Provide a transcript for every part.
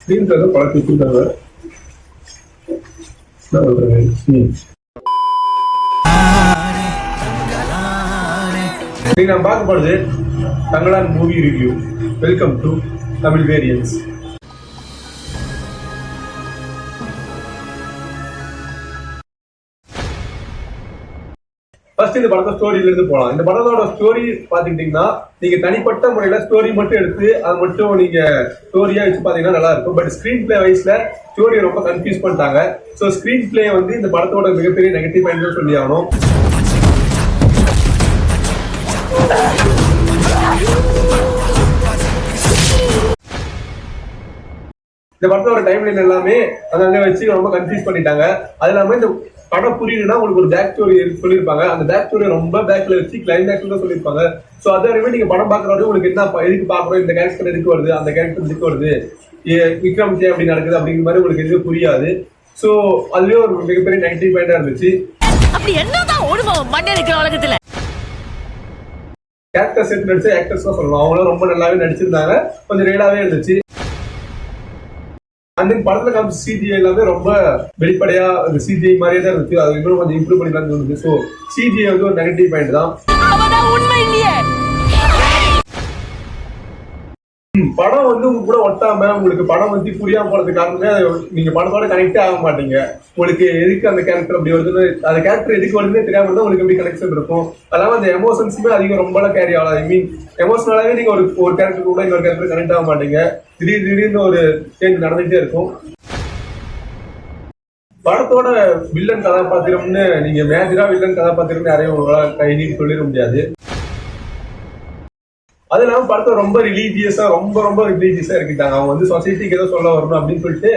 ஸ்க்ரீன்ல படம் வச்சிருக்காங்க. என்ன பண்றாங்க? நீங்க நான் பார்க்க போறது Thangalaan movie review. Welcome to Tamil variance. First இந்த படத்தோட ஸ்டோரியில இருந்து போலாம். இந்த படத்தோட ஸ்டோரி பாத்துக்கிட்டீங்கன்னா நீங்க தனிப்பட்ட முறையில ஸ்டோரி மட்டும் எடுத்து அதை மட்டும் நீங்க ஸ்டோரியா வச்சு பாத்தீங்கன்னா நல்லா இருக்கும். பட் ஸ்கிரீன் பிளே வைஸ்ல ஸ்டோரியை ரொம்ப கன்ஃபியூஸ் பண்ணிட்டாங்க. சோ ஸ்கிரீன் பிளே வந்து இந்த படத்தோட மிகப்பெரிய நெகட்டிவ் பாயிண்ட் சொல்லி ஆகணும். இந்த படத்தோட டைம் லைன் எல்லாமே அங்க வச்சு ரொம்ப கன்ஃபியூஸ் பண்ணிட்டாங்க. அது இல்லாம இந்த படம் புரியுதுன்னா உங்களுக்கு ஒரு பேக் ஸ்டோரி சொல்லியிருப்பாங்க. அந்த பேக் ஸ்டோரி ரொம்ப பேக்ல வச்சு கிளைமேக்ஸ்ல தான் சொல்லியிருப்பாங்க. சோ அதே நீங்க படம் பாக்குறவங்க உங்களுக்கு என்ன எதுக்கு பாக்குறோம், இந்த கேரக்டர் எதுக்கு வருது, அந்த கேரக்டர் எதுக்கு வருது, விக்ரம் ஜே அப்படி நடக்குது அப்படிங்கிற மாதிரி உங்களுக்கு எதுவும் புரியாது. சோ அதுலயே ஒரு மிகப்பெரிய நெகட்டிவ் பாயிண்டா இருந்துச்சு. அப்படி என்னதான் ஓடுவோம் மண்ணே இருக்கிற உலகத்துல. கேரக்டர்ஸ் எடுத்து நடிச்ச ஆக்டர்ஸ் தான் சொல்லலாம். அவங்களும் ரொம்ப நல்லாவே நடிச்சிருந்தாங்க, கொஞ்சம் ரியலாவே இருந்துச்சு. அந்த படத்துல காமிச்ச சிஜிஐ எல்லாமே ரொம்ப வெளிப்படையா சிஜிஐ மாதிரியே தான் இருந்துச்சு. அது இன்னும் கொஞ்சம் இம்ப்ரூவ் பண்ணிக்கலாம் இருந்துச்சு. ஸோ சிஜிஐ வந்து ஒரு நெகட்டிவ் பாயிண்ட் தான். படம் வந்து உங்க கூட ஒட்டாம உங்களுக்கு படம் வந்து புரியாம போறதுக்கு காரணமே நீங்க படத்தோட கனெக்டே ஆக மாட்டீங்க. உங்களுக்கு எதுக்கு அந்த கேரக்டர் அப்படி வருதுன்னு, அந்த கேரக்டர் எதுக்கு வருதுன்னு தெரியாம இருந்தா உங்களுக்கு எப்படி கனெக்ஷன் இருக்கும். அதாவது அந்த எமோஷன்ஸுமே அதிகம் ரொம்ப கேரி ஆகலாம். ஐ மீன் எமோஷனலாவே நீங்க ஒரு கேரக்டர் கூட இன்னொரு கேரக்டர் கனெக்ட் ஆக மாட்டீங்க. திடீர்னு ஒரு சேஞ்ச் நடந்துகிட்டே இருக்கும். படத்தோட வில்லன் கதாபாத்திரம்னு நீங்க மேஜரா வில்லன் கதாபாத்திரம்னு யாரையும் கைதி சொல்லிட முடியாது. அது இல்லாம படத்தை ரொம்ப ரிலீஜியஸா ரொம்ப ரிலீஜியஸா இருக்கிட்டாங்க. அவங்க வந்து சொசைட்டிக்கு ஏதோ சொல்ல வரணும் அப்படின்னு சொல்லிட்டு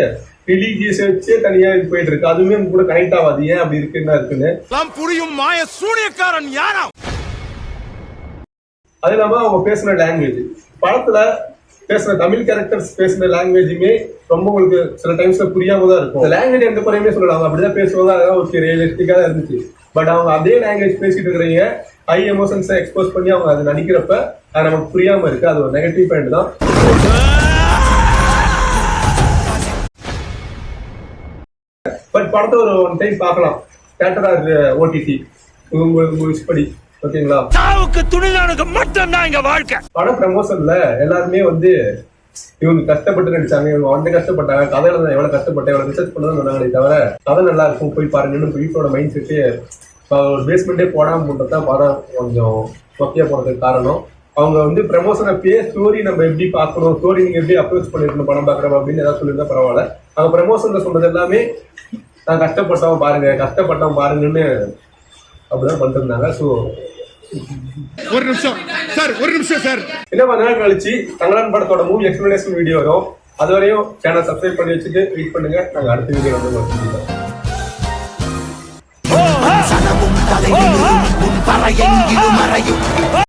ரிலீஜியஸ் வச்சே தனியா போயிட்டு இருக்கு. அதுவுமே கூட கனெக்ட் ஆகாது. ஏன் அப்படி இருக்குன்னு புரியும் மாய சூனியக்காரன் யாரா. அது இல்லாம அவங்க பேசுன லாங்குவேஜ், படத்துல பேசுற தமிழ் கேரக்டர்ஸ் பேசுற லாங்குவேஜுமே ரொம்ப உங்களுக்கு சில டைம்ஸ்ல புரியாம தான் இருக்கும். லாங்குவேஜ் எந்த குறையுமே சொல்லலாம், அப்படிதான் பேசுவாங்க. அதான் ஒரு ரியலிஸ்டிக்கா தான் இருந்துச்சு. பட் அவங்க அதே லாங்குவேஜ் பேசிட்டு இருக்கிறீங்க, ஹை எமோஷன்ஸை எக்ஸ்போஸ் பண்ணி அவங்க அதை நடிக்கிறப்ப அது நமக்கு புரியாம இருக்கு. அது ஒரு நெகட்டிவ் பாயிண்ட் தான். பட் படத்தை ஒரு ஒன் டைம் பார்க்கலாம், தியேட்டர் ஆர் ஓடிடி உங்க விஷ் படி. ஓகேங்களா? துணிதானுக்கு மட்டும் தான் இங்க வாழ்க்கை. படம் ப்ரமோஷன்ல எல்லாருமே வந்து இவங்க கஷ்டப்பட்டு நடிச்சாங்க, இவங்க வந்து கஷ்டப்பட்டாங்க, கதையில தான் எவ்வளவு கஷ்டப்பட்டேன், எவ்வளவு ரிசர்ச் பண்ணதான் சொன்னாங்களே தவிர கதை நல்லா இருக்கும் போய் பாருங்கன்னு வீட்டோட மைண்ட் செட்டு ஒரு பேஸ்மெண்டே போடாம போட்டதான் படம் கொஞ்சம் சொக்கியா போறதுக்கு காரணம். அவங்க வந்து ப்ரமோஷன் அப்பயே ஸ்டோரி நம்ம எப்படி பார்க்கணும், ஸ்டோரி நீங்க எப்படி அப்ரோச் பண்ணிருக்கணும் படம் பாக்குறோம் அப்படின்னு ஏதாவது சொல்லியிருந்தா பரவாயில்ல. அவங்க ப்ரமோஷன்ல சொன்னது எல்லாமே நான் கஷ்டப்பட்டவன் பாருங்கன்னு அப்படிதான் பண்ணிட்டு இருந்தாங்க. ஸோ ஒரு நிமிஷம் சார் இன்னும் கொஞ்ச நாள் கழிச்சு தங்களான் படத்தோட மூவி எக்ஸ்பிளனேஷன் வீடியோ வரும். அது வரையும் சேனல் சப்ஸ்கிரைப் பண்ணி வச்சுட்டு வெயிட் பண்ணுங்க. நாங்க அடுத்த வீடியோ வந்து